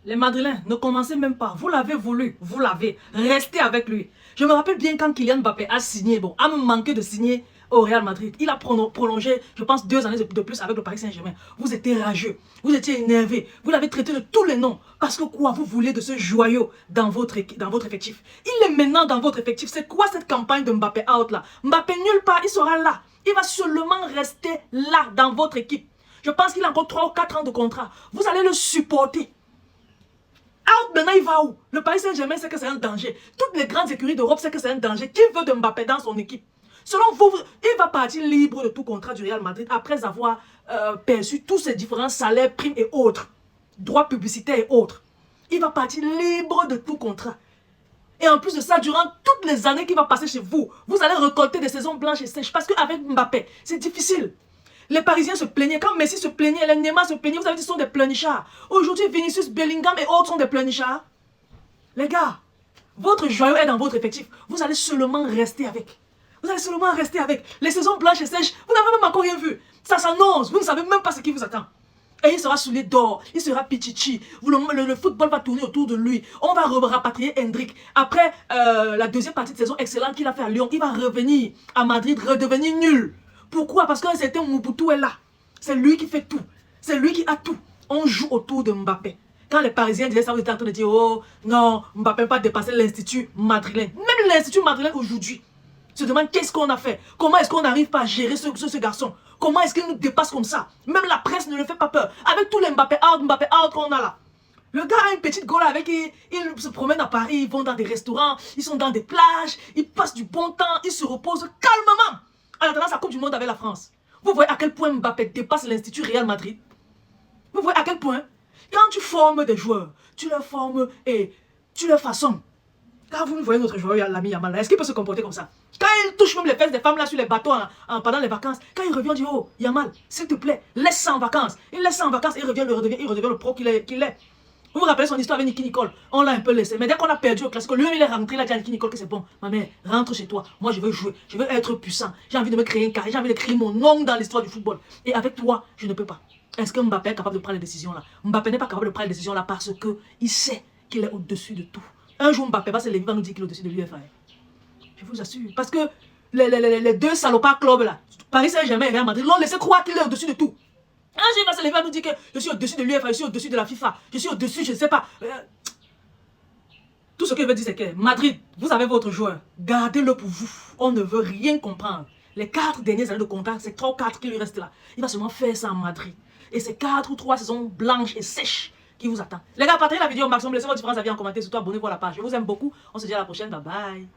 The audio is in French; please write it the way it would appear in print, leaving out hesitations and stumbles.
Les Madrilènes, ne commencez même pas. Vous l'avez voulu, vous l'avez. Restez avec lui. Je me rappelle bien quand Kylian Mbappé a signé, bon, a manqué de signer au Real Madrid. Il a prolongé, je pense, 2 années de plus avec le Paris Saint-Germain. Vous étiez rageux, vous étiez énervé, vous l'avez traité de tous les noms. Parce que quoi, vous voulez de ce joyau dans votre effectif. Il est maintenant dans votre effectif. C'est quoi cette campagne de Mbappé out là? Mbappé nulle part, il sera là. Il va seulement rester là dans votre équipe. Je pense qu'il a encore 3 ou 4 ans de contrat. Vous allez le supporter. Out, maintenant il va où? Le Paris Saint-Germain sait que c'est un danger. Toutes les grandes écuries d'Europe savent que c'est un danger. Qui veut de Mbappé dans son équipe? Selon vous, il va partir libre de tout contrat du Real Madrid après avoir perçu tous ces différents salaires, primes et autres, droits publicitaires et autres. Il va partir libre de tout contrat. Et en plus de ça, durant toutes les années qu'il va passer chez vous, vous allez récolter des saisons blanches et sèches. Parce qu'avec Mbappé, c'est difficile. Les Parisiens se plaignaient. Quand Messi se plaignait, les Neymar se plaignaient. Vous avez dit, ce sont des pleurnichards. Aujourd'hui, Vinicius, Bellingham et autres sont des pleurnichards. Les gars, votre joyau est dans votre effectif. Vous allez seulement rester avec. Vous allez seulement rester avec. Les saisons blanches et sèches, vous n'avez même encore rien vu. Ça s'annonce. Vous ne savez même pas ce qui vous attend. Et il sera soulevé d'or, il sera pichichi. Le football va tourner autour de lui. On va rapatrier Hendrik. Après la deuxième partie de saison excellente qu'il a fait à Lyon, il va revenir à Madrid, redevenir nul. Pourquoi? Parce qu'un certain Mobutu est là. C'est lui qui fait tout. C'est lui qui a tout. On joue autour de Mbappé. Quand les Parisiens disaient ça, vous étiez en train de dire, oh non, Mbappé n'a pas dépassé l'Institut madrilène. Même l'Institut madrilène aujourd'hui se demande qu'est-ce qu'on a fait. Comment est-ce qu'on n'arrive pas à gérer ce garçon? Comment est-ce qu'il nous dépasse comme ça? Même la presse ne le fait pas peur. Avec tous les Mbappé out qu'on a là. Le gars a une petite gola avec, il se promène à Paris, ils vont dans des restaurants, ils sont dans des plages, ils passent du bon temps, ils se reposent calmement. En attendant sa Coupe du Monde avec la France. Vous voyez à quel point Mbappé dépasse l'Institut Real Madrid? Vous voyez à quel point? Quand tu formes des joueurs, tu les formes et tu les façonnes. Quand vous voyez notre joueur, l'ami Yamal, est-ce qu'il peut se comporter comme ça? Quand il touche même les fesses des femmes là sur les bateaux pendant les vacances, quand il revient, il dit, oh Yamal, s'il te plaît, laisse ça en vacances. Il laisse ça en vacances et il redevient le pro qu'il est. Vous vous rappelez son histoire avec Nicky Nicole? On l'a un peu laissé. Mais dès qu'on a perdu au classique, lui, il est rentré, il a dit à Nicky Nicole que c'est bon. Ma mère, rentre chez toi. Moi, je veux jouer. Je veux être puissant. J'ai envie de me créer une carrière. J'ai envie de créer mon nom dans l'histoire du football. Et avec toi, je ne peux pas. Est-ce que Mbappé est capable de prendre les décisions là? Mbappé n'est pas capable de prendre les décisions là parce qu'il sait qu'il est au-dessus de tout. Un jour, Mbappé va se lever, va nous dire qu'il est au-dessus de l'UEFA. Je vous assure. Parce que les deux salopards clubs là, Paris Saint-Germain et Real Madrid, l'ont laissé croire qu'il est au-dessus de tout. Un jour, il va se lever, va nous dire que je suis au-dessus de l'UEFA, je suis au-dessus de la FIFA, je suis au-dessus, je ne sais pas. Tout ce que je veux dire, c'est que Madrid, vous avez votre joueur. Gardez-le pour vous. On ne veut rien comprendre. Les 4 dernières années de contrat, c'est 3 ou 4 qui lui restent là. Il va seulement faire ça en Madrid. Et c'est 4 ou 3 saisons blanches et sèches qui vous attendent. Les gars, partagez la vidéo au maximum. Laissez votre différence avis en commentaire. Surtout abonnez-vous à la page. Je vous aime beaucoup. On se dit à la prochaine. Bye bye.